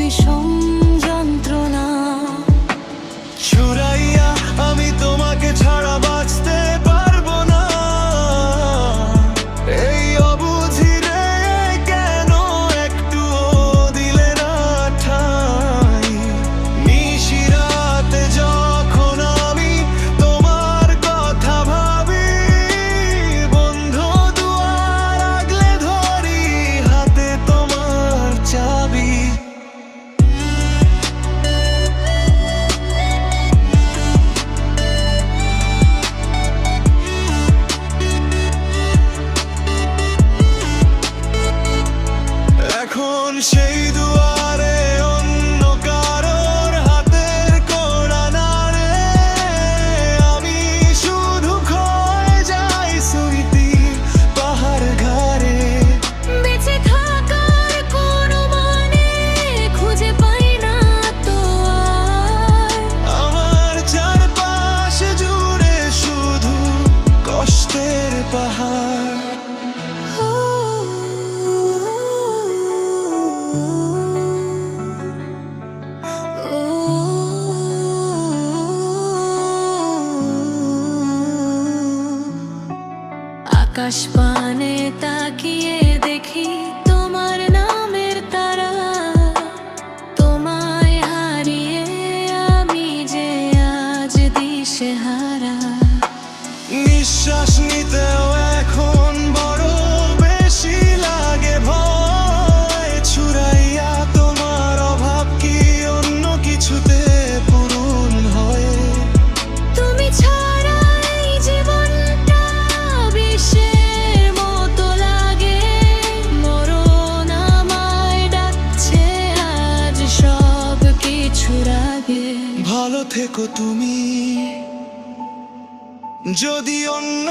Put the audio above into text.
বিষম যন্ত্রণা। সুরাইয়া আমি তোমাকে ছাড়া বাঁচতে পারবো না। এই অবুঝিরে কেন একটুও দিলে না ঠাঁই? নিশিরাতে যখন আমি তোমার কথা ভাবি, বন্ধ দুয়ার আগলে ধরি হাতে তোমার চাবি। এখন সেই দুয়ারে অন্য কারোর হাতের কড়া নাড়ে, আমি শুধু ক্ষয়ে যাই স্মৃতির পাহাড় ঘাড়ে। বেঁচে থাকার কোনো মানে খুঁজে পাই না তো আর। আমার চারপাশ জুড়ে শুধু কষ্টের পাহাড়। আকাশ পানে তাকিয়ে দেখি তোমার নামের তারা। তোমায় হারিয়ে আমি যে আজ দিশেহারা। নিঃশ্বাস নিতেও এখন বড় বেশি লাগে ভয়। ছুরাইয়া তোমার অভাব কি অন্য কিছুতে পূরণ হয়? তুমি ছাড়া এই জীবনটা বিষের মতো লাগে। মরণ আমায় ডাকছে আজ সব কিছুর আগে। ভালো থেকো তুমি, যদি অন্য